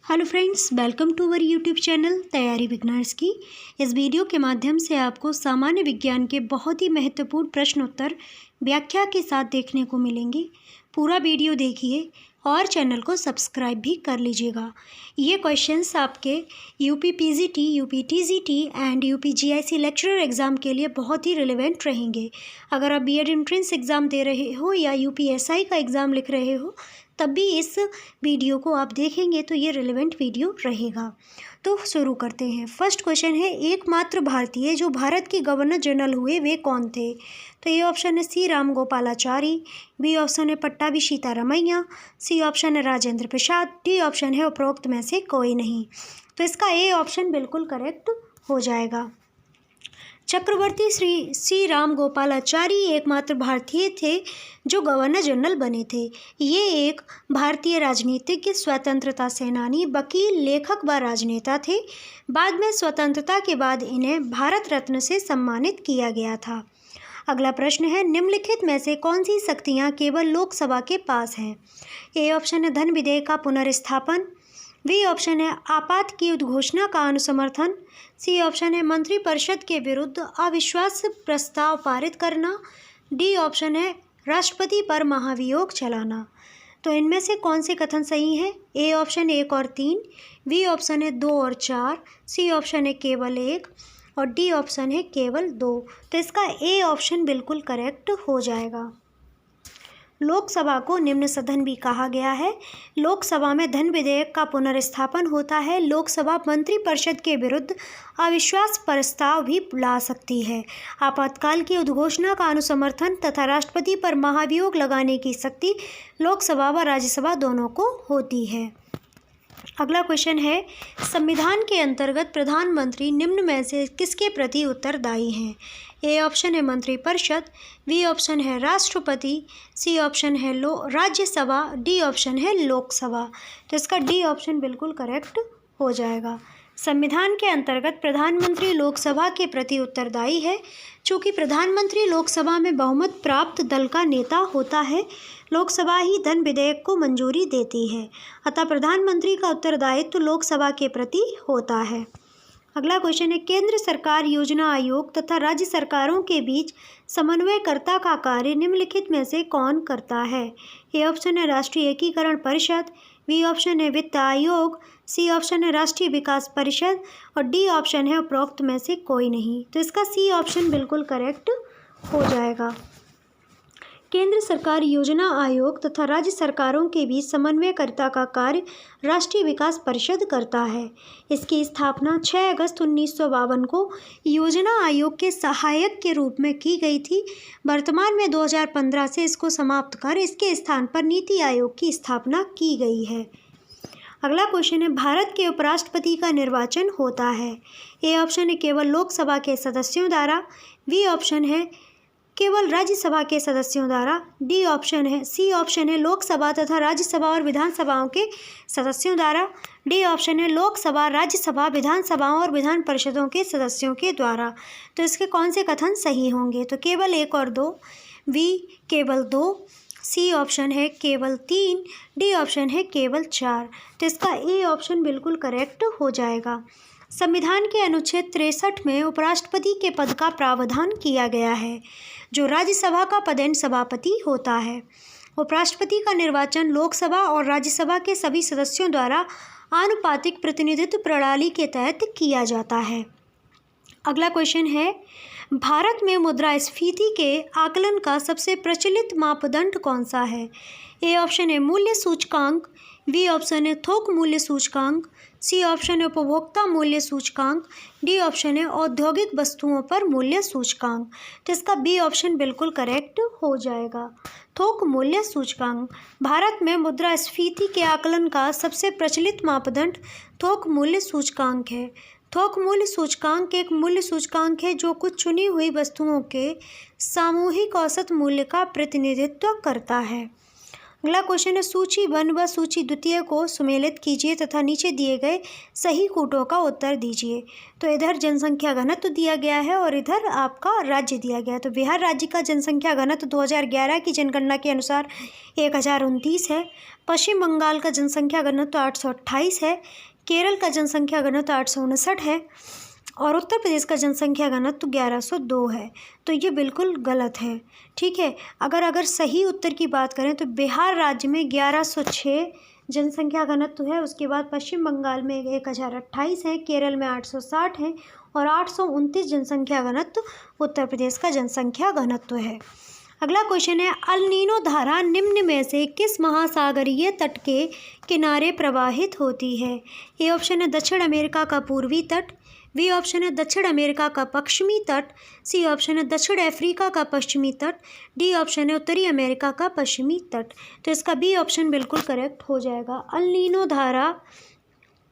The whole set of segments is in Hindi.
Hello friends, welcome to our YouTube channel तैयारी बिगनर्स की। इस वीडियो के माध्यम से आपको सामान्य विज्ञान के बहुत ही महत्वपूर्ण प्रश्न उत्तर व्याख्या के साथ देखने को मिलेंगे। पूरा वीडियो देखिए और चैनल को सब्सक्राइब भी कर लीजिएगा। ये क्वेश्चंस आपके UP PGT, UP TGT and UP GIC lecturer exam के लिए बहुत ही रिलेवेंट रहेंगे। अगर आप बीएड एंट्रेंस एग्ज़ाम दे रहे हो या यूपीएसआई का एग्ज़ाम लिख रहे हो तब भी इस वीडियो को आप देखेंगे तो ये रिलेवेंट वीडियो रहेगा। तो शुरू करते हैं। फर्स्ट क्वेश्चन है, एकमात्र भारतीय जो भारत के गवर्नर जनरल हुए वे कौन थे? तो ये ऑप्शन है सी रामगोपालाचारी, बी ऑप्शन है पट्टाभी सीतारामैया, सी ऑप्शन है राजेंद्र प्रसाद, डी ऑप्शन है उपरोक्त में से कोई नहीं। तो इसका ए ऑप्शन बिल्कुल करेक्ट हो जाएगा। चक्रवर्ती श्री रामगोपालाचारी एकमात्र भारतीय थे जो गवर्नर जनरल बने थे। ये एक भारतीय राजनीतिज्ञ, स्वतंत्रता सेनानी, वकील, लेखक व राजनेता थे। बाद में स्वतंत्रता के बाद इन्हें भारत रत्न से सम्मानित किया गया था। अगला प्रश्न है, निम्नलिखित में से कौन सी शक्तियाँ केवल लोकसभा के पास हैं? ए ऑप्शन है धन विधेयक का पुनर्स्थापन, बी ऑप्शन है आपात की उद्घोषणा का अनुसमर्थन, सी ऑप्शन है मंत्रिपरिषद के विरुद्ध अविश्वास प्रस्ताव पारित करना, डी ऑप्शन है राष्ट्रपति पर महाभियोग चलाना। तो इनमें से कौन से कथन सही है? ए ऑप्शन 1 और 3, बी ऑप्शन है 2 और 4, सी ऑप्शन है केवल 1 और डी ऑप्शन है केवल 2। तो इसका ए ऑप्शन बिल्कुल करेक्ट हो जाएगा। लोकसभा को निम्न सदन भी कहा गया है। लोकसभा में धन विधेयक का पुनर्स्थापन होता है। लोकसभा मंत्रिपरिषद के विरुद्ध अविश्वास प्रस्ताव भी ला सकती है। आपातकाल की उद्घोषणा का अनुसमर्थन तथा राष्ट्रपति पर महाभियोग लगाने की शक्ति लोकसभा व राज्यसभा दोनों को होती है। अगला क्वेश्चन है, संविधान के अंतर्गत प्रधानमंत्री निम्न में से किसके प्रति उत्तरदायी हैं? ए ऑप्शन है मंत्रिपरिषद, बी ऑप्शन है राष्ट्रपति, सी ऑप्शन है राज्यसभा, डी ऑप्शन है लोकसभा। तो इसका डी ऑप्शन बिल्कुल करेक्ट हो जाएगा। संविधान के अंतर्गत प्रधानमंत्री लोकसभा के प्रति उत्तरदायी है। चूँकि प्रधानमंत्री लोकसभा में बहुमत प्राप्त दल का नेता होता है, लोकसभा ही धन विधेयक को मंजूरी देती है, अतः प्रधानमंत्री का उत्तरदायित्व लोकसभा के प्रति होता है। अगला क्वेश्चन है, केंद्र सरकार योजना आयोग तथा राज्य सरकारों के बीच समन्वयकर्ता का कार्य निम्नलिखित में से कौन करता है? ए ऑप्शन है राष्ट्रीय एकीकरण परिषद, बी ऑप्शन है वित्त आयोग, सी ऑप्शन है राष्ट्रीय विकास परिषद और डी ऑप्शन है उपरोक्त में से कोई नहीं। तो इसका सी ऑप्शन बिल्कुल करेक्ट हो जाएगा। केंद्र सरकार योजना आयोग तथा राज्य सरकारों के बीच समन्वयकर्ता का कार्य राष्ट्रीय विकास परिषद करता है। इसकी स्थापना 6 अगस्त 1952 को योजना आयोग के सहायक के रूप में की गई थी। वर्तमान में 2015 से इसको समाप्त कर इसके स्थान पर नीति आयोग की स्थापना की गई है। अगला क्वेश्चन है, भारत के उपराष्ट्रपति का निर्वाचन होता है। ए ऑप्शन है केवल लोकसभा के सदस्यों द्वारा, बी ऑप्शन है केवल राज्यसभा के सदस्यों द्वारा, डी ऑप्शन है सी ऑप्शन है लोकसभा तथा राज्यसभा और विधानसभाओं के सदस्यों द्वारा, डी ऑप्शन है लोकसभा, राज्यसभा, विधानसभाओं और विधान परिषदों के सदस्यों के द्वारा। तो इसके कौन से कथन सही होंगे? तो केवल 1 और 2, बी केवल 2, सी ऑप्शन है केवल 3, डी ऑप्शन है केवल 4। तो इसका ए ऑप्शन बिल्कुल करेक्ट हो जाएगा। संविधान के अनुच्छेद 63 में उपराष्ट्रपति के पद का प्रावधान किया गया है, जो राज्यसभा का पदेन सभापति होता है। उपराष्ट्रपति का निर्वाचन लोकसभा और राज्यसभा के सभी सदस्यों द्वारा आनुपातिक प्रतिनिधित्व प्रणाली के तहत किया जाता है। अगला क्वेश्चन है, भारत में मुद्रास्फीति के आकलन का सबसे प्रचलित मापदंड कौन सा है? ए ऑप्शन है मूल्य सूचकांक, बी ऑप्शन है थोक मूल्य सूचकांक, सी ऑप्शन है उपभोक्ता मूल्य सूचकांक, डी ऑप्शन है औद्योगिक वस्तुओं पर मूल्य सूचकांक। तो इसका बी ऑप्शन बिल्कुल करेक्ट हो जाएगा। थोक मूल्य सूचकांक। भारत में मुद्रास्फीति के आकलन का सबसे प्रचलित मापदंड थोक मूल्य सूचकांक है। थोक मूल्य सूचकांक एक मूल्य सूचकांक है जो कुछ चुनी हुई वस्तुओं के सामूहिक औसत मूल्य का प्रतिनिधित्व करता है। अगला क्वेश्चन है सूची 1 व सूची 2 को सुमेलित कीजिए तथा नीचे दिए गए सही कूटों का उत्तर दीजिए। तो इधर जनसंख्या घनत्व दिया गया है और इधर आपका राज्य दिया गया है। तो बिहार राज्य का जनसंख्या घनत्व 2011 की जनगणना के अनुसार 1029 है। पश्चिम बंगाल का जनसंख्या घनत्व 828 है। केरल का जनसंख्या घनत्व 859 है और उत्तर प्रदेश का जनसंख्या घनत्व 1102 है। तो ये बिल्कुल गलत है। ठीक है, अगर सही उत्तर की बात करें तो बिहार राज्य में 1106 जनसंख्या घनत्व है। उसके बाद पश्चिम बंगाल में 1028 है, केरल में 860 है और 829 जनसंख्या घनत्व उत्तर प्रदेश का जनसंख्या घनत्व है। अगला क्वेश्चन है अल नीनो धारा निम्न में से किस महासागरीय तट के किनारे प्रवाहित होती है? ए ऑप्शन है दक्षिण अमेरिका का पूर्वी तट, बी ऑप्शन है दक्षिण अमेरिका का पश्चिमी तट, सी ऑप्शन है दक्षिण अफ्रीका का पश्चिमी तट, डी ऑप्शन है उत्तरी अमेरिका का पश्चिमी तट। तो इसका बी ऑप्शन बिल्कुल करेक्ट हो जाएगा। अल नीनो धारा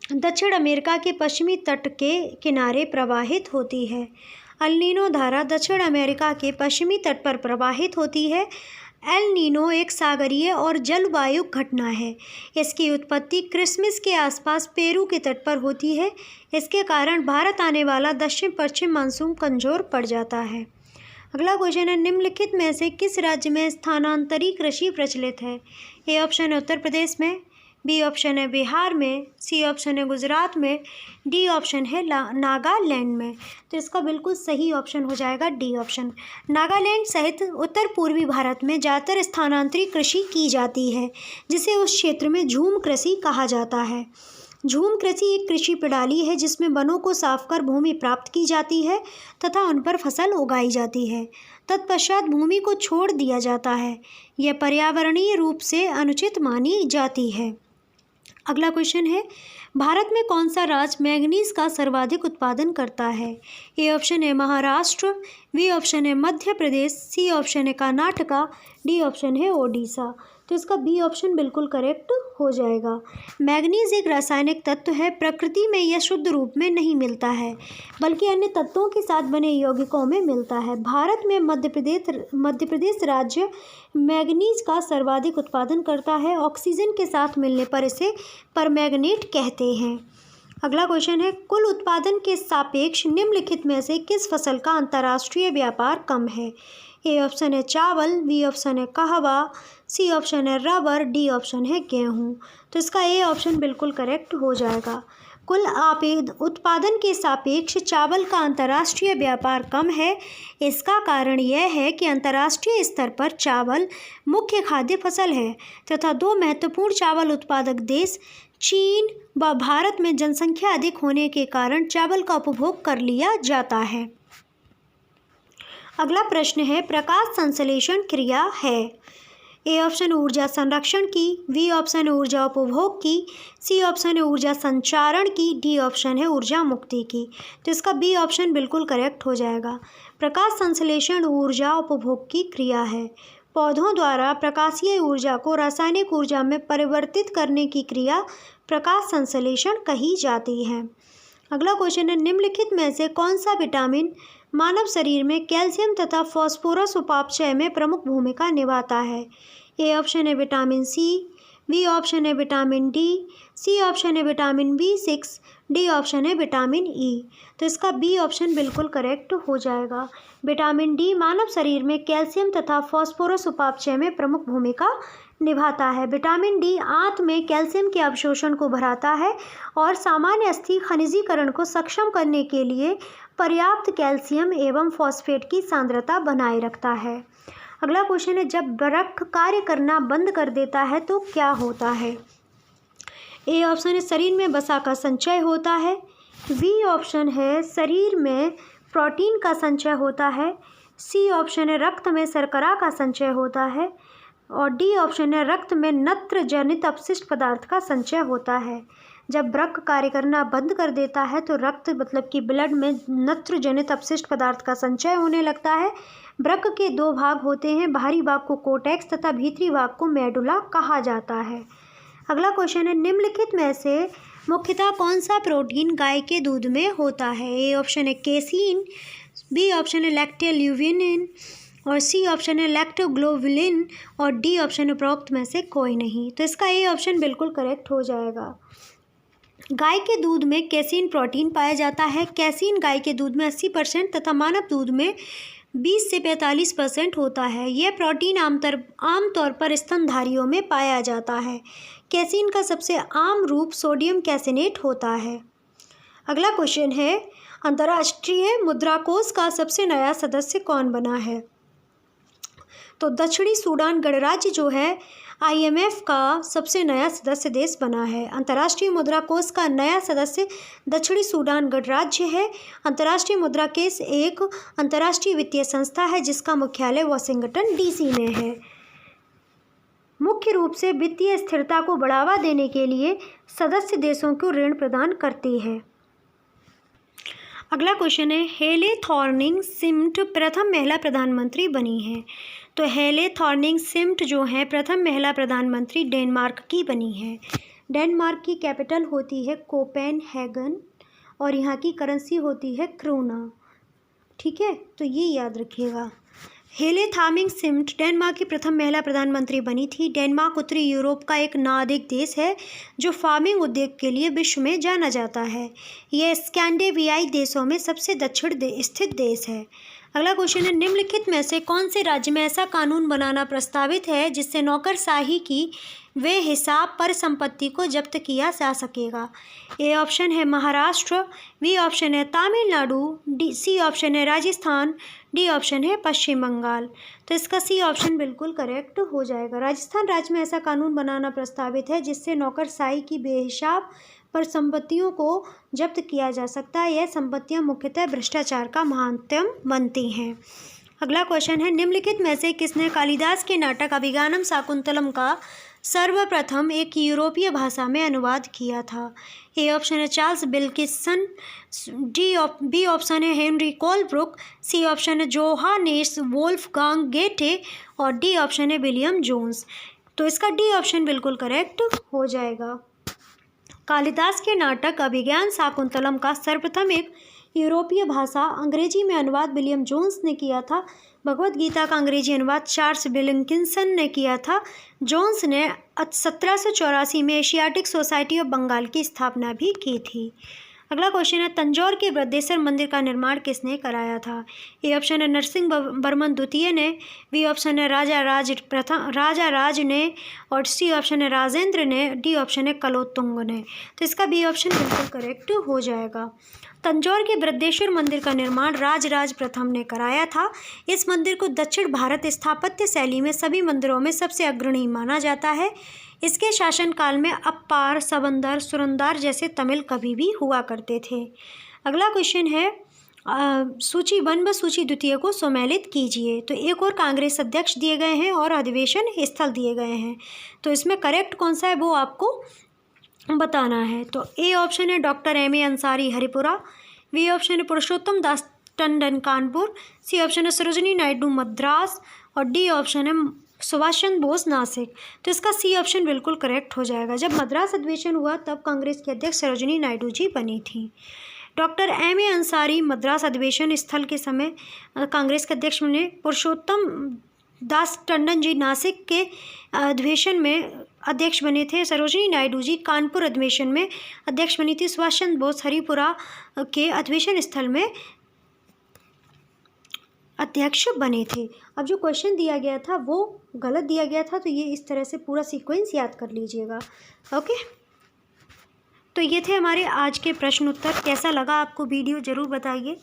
दक्षिण अमेरिका के पश्चिमी तट के किनारे प्रवाहित होती है। अल नीनो धारा दक्षिण अमेरिका के पश्चिमी तट पर प्रवाहित होती है। एल नीनो एक सागरीय और जलवायु घटना है। इसकी उत्पत्ति क्रिसमस के आसपास पेरू के तट पर होती है। इसके कारण भारत आने वाला दक्षिण पश्चिम मानसून कमजोर पड़ जाता है। अगला क्वेश्चन है निम्नलिखित में से किस राज्य में स्थानांतरी कृषि प्रचलित है? ए ऑप्शन है उत्तर प्रदेश में, बी ऑप्शन है बिहार में, सी ऑप्शन है गुजरात में, डी ऑप्शन है नागालैंड में। तो इसका बिल्कुल सही ऑप्शन हो जाएगा डी ऑप्शन। नागालैंड सहित उत्तर पूर्वी भारत में ज़्यादातर स्थानांतरित कृषि की जाती है, जिसे उस क्षेत्र में झूम कृषि कहा जाता है। झूम कृषि एक कृषि प्रणाली है जिसमें वनों को साफ कर भूमि प्राप्त की जाती है तथा उन पर फसल उगाई जाती है। तत्पश्चात भूमि को छोड़ दिया जाता है। यह पर्यावरणीय रूप से अनुचित मानी जाती है। अगला क्वेश्चन है भारत में कौन सा राज्य मैंगनीज का सर्वाधिक उत्पादन करता है? ए ऑप्शन है महाराष्ट्र, बी ऑप्शन है मध्य प्रदेश, सी ऑप्शन है कर्नाटका, डी ऑप्शन है ओडिशा। तो इसका बी ऑप्शन बिल्कुल करेक्ट हो जाएगा। मैंगनीज एक रासायनिक तत्व है। प्रकृति में यह शुद्ध रूप में नहीं मिलता है बल्कि अन्य तत्वों के साथ बने यौगिकों में मिलता है। भारत में मध्य प्रदेश राज्य मैंगनीज का सर्वाधिक उत्पादन करता है। ऑक्सीजन के साथ मिलने पर इसे परमैंगनेट कहते हैं। अगला क्वेश्चन है कुल उत्पादन के सापेक्ष निम्नलिखित में से किस फसल का अंतर्राष्ट्रीय व्यापार कम है? ए ऑप्शन है चावल, बी ऑप्शन है कहवा, सी ऑप्शन है रबर, डी ऑप्शन है गेहूँ। तो इसका ए ऑप्शन बिल्कुल करेक्ट हो जाएगा। कुल उत्पादन के सापेक्ष चावल का अंतर्राष्ट्रीय व्यापार कम है। इसका कारण यह है कि अंतर्राष्ट्रीय स्तर पर चावल मुख्य खाद्य फसल है तथा दो महत्वपूर्ण चावल उत्पादक देश चीन व भारत में जनसंख्या अधिक होने के कारण चावल का उपभोग कर लिया जाता है। अगला प्रश्न है प्रकाश संश्लेषण क्रिया है। ए ऑप्शन ऊर्जा संरक्षण की, बी ऑप्शन है ऊर्जा उपभोग की, सी ऑप्शन है ऊर्जा संचारण की, डी ऑप्शन है ऊर्जा मुक्ति की। तो इसका बी ऑप्शन बिल्कुल करेक्ट हो जाएगा। प्रकाश संश्लेषण ऊर्जा उपभोग की क्रिया है। पौधों द्वारा प्रकाशीय ऊर्जा को रासायनिक ऊर्जा में परिवर्तित करने की क्रिया प्रकाश संश्लेषण कही जाती है। अगला क्वेश्चन है निम्नलिखित में से कौन सा विटामिन मानव शरीर में कैल्शियम तथा फास्फोरस उपापचय में प्रमुख भूमिका निभाता है? ए ऑप्शन है विटामिन सी, बी ऑप्शन है विटामिन डी, सी ऑप्शन है विटामिन B6, डी ऑप्शन है विटामिन ई। तो इसका बी ऑप्शन बिल्कुल करेक्ट हो जाएगा। विटामिन डी मानव शरीर में कैल्शियम तथा फास्फोरस उपापचय में प्रमुख भूमिका निभाता है। विटामिन डी आंत में कैल्शियम के अवशोषण को बढ़ाता है और सामान्य अस्थि खनिजीकरण को सक्षम करने के लिए पर्याप्त कैल्शियम एवं फॉस्फेट की सांद्रता बनाए रखता है। अगला क्वेश्चन है जब वृक्क कार्य करना बंद कर देता है तो क्या होता है? ए ऑप्शन है शरीर में वसा का संचय होता है, बी ऑप्शन है शरीर में प्रोटीन का संचय होता है, सी ऑप्शन है रक्त में शर्करा का संचय होता है और डी ऑप्शन है रक्त में नत्र जनित अपशिष्ट पदार्थ का संचय होता है। जब वृक्क कार्य करना बंद कर देता है तो रक्त मतलब कि ब्लड में नत्र जनित अपशिष्ट पदार्थ का संचय होने लगता है। वृक्क के दो भाग होते हैं, बाहरी भाग को कोर्टेक्स तथा भीतरी भाग को मेडुला कहा जाता है। अगला क्वेश्चन है निम्नलिखित में से मुख्यतः कौन सा प्रोटीन गाय के दूध में होता है? ए ऑप्शन है केसीन, बी ऑप्शन है लैक्टेल्यूटिनिन, और सी ऑप्शन है लैक्टोग्लोबुलिन और डी ऑप्शन है उपरोक्त में से कोई नहीं। तो इसका ए ऑप्शन बिल्कुल करेक्ट हो जाएगा। गाय के दूध में कैसीन प्रोटीन पाया जाता है। कैसीन गाय के दूध में 80% तथा मानव दूध में 20 से 45% होता है। यह प्रोटीन आमतौर पर स्तनधारियों में पाया जाता है। कैसीन का सबसे आम रूप सोडियम कैसिनेट होता है। अगला क्वेश्चन है, अंतर्राष्ट्रीय मुद्रा कोष का सबसे नया सदस्य कौन बना है। तो दक्षिणी सूडान गणराज्य जो है IMF का सबसे नया सदस्य देश बना है। अंतर्राष्ट्रीय मुद्रा कोष का नया सदस्य दक्षिणी सूडान गणराज्य है। अंतर्राष्ट्रीय मुद्रा कोष एक अंतर्राष्ट्रीय वित्तीय संस्था है जिसका मुख्यालय वाशिंगटन DC में है। मुख्य रूप से वित्तीय स्थिरता को बढ़ावा देने के लिए सदस्य देशों को ऋण प्रदान करती है। अगला क्वेश्चन है, हेले थॉर्निंग सिम्ट प्रथम महिला प्रधानमंत्री बनी है। तो हेले थॉर्निंग सिम्ट जो है प्रथम महिला प्रधानमंत्री डेनमार्क की बनी है। डेनमार्क की कैपिटल होती है कोपेनहेगन और यहाँ की करेंसी होती है क्रोना। ठीक है, तो ये याद रखिएगा। हेले थॉर्निंग सिम्ट डेनमार्क की प्रथम महिला प्रधानमंत्री बनी थी। डेनमार्क उत्तरी यूरोप का एक नागरिक देश है जो फार्मिंग उद्योग के लिए विश्व में जाना जाता है। यह स्कैंडिनेवियाई देशों में सबसे दक्षिण स्थित देश है। अगला क्वेश्चन है, निम्नलिखित में से कौन से राज्य में ऐसा कानून बनाना प्रस्तावित है जिससे नौकरशाही की वे हिसाब पर संपत्ति को जब्त किया जा सकेगा। ए ऑप्शन है महाराष्ट्र, बी ऑप्शन है तमिलनाडु, सी ऑप्शन है राजस्थान, डी ऑप्शन है पश्चिम बंगाल। तो इसका सी ऑप्शन बिल्कुल करेक्ट हो जाएगा। राजस्थान राज्य में ऐसा कानून बनाना प्रस्तावित है जिससे नौकरशाही की बेहिसाब पर संपत्तियों को जब्त किया जा सकता है। यह संपत्तियां मुख्यतः भ्रष्टाचार का माध्यम बनती हैं। अगला क्वेश्चन है, निम्नलिखित में से किसने कालिदास के नाटक अभिज्ञानम शाकुंतलम का सर्वप्रथम एक यूरोपीय भाषा में अनुवाद किया था। ए ऑप्शन है चार्ल्स विल्किंसन, बी ऑप्शन है हेनरी कोलब्रुक, सी ऑप्शन है जोहानेस वोल्फगांग गेटे और डी ऑप्शन है विलियम जोन्स। तो इसका डी ऑप्शन बिल्कुल करेक्ट हो जाएगा। कालिदास के नाटक अभिज्ञान शाकुंतलम का सर्वप्रथम एक यूरोपीय भाषा अंग्रेजी में अनुवाद विलियम जोन्स ने किया था। भगवत गीता का अंग्रेजी अनुवाद चार्ल्स विल्किंसन ने किया था। जोन्स ने 1784 में एशियाटिक सोसाइटी ऑफ बंगाल की स्थापना भी की थी। अगला क्वेश्चन है, तंजौर के बृहदेश्वर मंदिर का निर्माण किसने कराया था। ए ऑप्शन है नरसिंह वर्मन द्वितीय ने, बी ऑप्शन है राजा राज ने और सी ऑप्शन है राजेंद्र ने, डी ऑप्शन है कलोत्तुंग ने। तो इसका बी ऑप्शन बिल्कुल करेक्ट हो जाएगा। तंजौर के बृहदेश्वर मंदिर का निर्माण राज प्रथम ने कराया था। इस मंदिर को दक्षिण भारत स्थापत्य शैली में सभी मंदिरों में सबसे अग्रणी माना जाता है। इसके शासनकाल में अप्पार, सबंदर, सुरंदार जैसे तमिल कवि भी हुआ करते थे। अगला क्वेश्चन है, सूची 1 व सूची द्वितीय को सम्मिलित कीजिए। तो एक और कांग्रेस अध्यक्ष दिए गए हैं और अधिवेशन स्थल दिए गए हैं। तो इसमें करेक्ट कौन सा है वो आपको बताना है। तो ए ऑप्शन है doctor M.A. Ansari Haripura, B option है पुरुषोत्तम दास टंडन कानपुर, सी ऑप्शन है सरोजिनी नायडू मद्रास और डी ऑप्शन है सुभाष चंद्र बोस नासिक। तो इसका सी ऑप्शन बिल्कुल करेक्ट हो जाएगा। जब मद्रास अधिवेशन हुआ तब कांग्रेस के अध्यक्ष सरोजिनी नायडू जी बनी थी। Doctor M.A. अंसारी मद्रास अधिवेशन स्थल के समय कांग्रेस के अध्यक्ष बने। पुरुषोत्तम दास टंडन जी नासिक के अधिवेशन में अध्यक्ष बने थे। सरोजिनी नायडू जी कानपुर अधिवेशन में अध्यक्ष बनी थी। सुभाष चंद्र बोस हरिपुरा के अधिवेशन स्थल में अध्यक्ष बने थे। अब जो क्वेश्चन दिया गया था वो गलत दिया गया था, तो ये इस तरह से पूरा सीक्वेंस याद कर लीजिएगा। ओके, तो ये थे हमारे आज के प्रश्न उत्तर। कैसा लगा आपको वीडियो ज़रूर बताइए।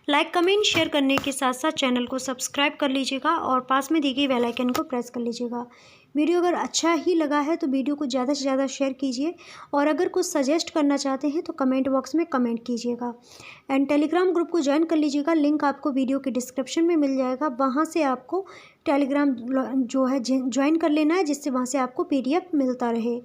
लाइक कमेंट शेयर करने के साथ साथ चैनल को सब्सक्राइब कर लीजिएगा और पास में दी गई बेल आइकन को प्रेस कर लीजिएगा। वीडियो अगर अच्छा ही लगा है तो वीडियो को ज़्यादा से ज़्यादा शेयर कीजिए और अगर कुछ सजेस्ट करना चाहते हैं तो कमेंट बॉक्स में कमेंट कीजिएगा। एंड टेलीग्राम ग्रुप को ज्वाइन कर लीजिएगा, लिंक आपको वीडियो के डिस्क्रिप्शन में मिल जाएगा। वहाँ से आपको टेलीग्राम जो है ज्वाइन कर लेना है, जिससे वहाँ से आपको PDF मिलता रहे।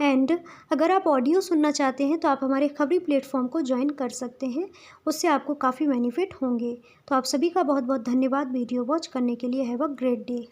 एंड अगर आप ऑडियो सुनना चाहते हैं तो आप हमारे खबरी प्लेटफॉर्म को ज्वाइन कर सकते हैं, उससे आपको काफ़ी बेनिफिट होंगे। तो आप सभी का बहुत बहुत धन्यवाद वीडियो वॉच करने के लिए। Have a great day.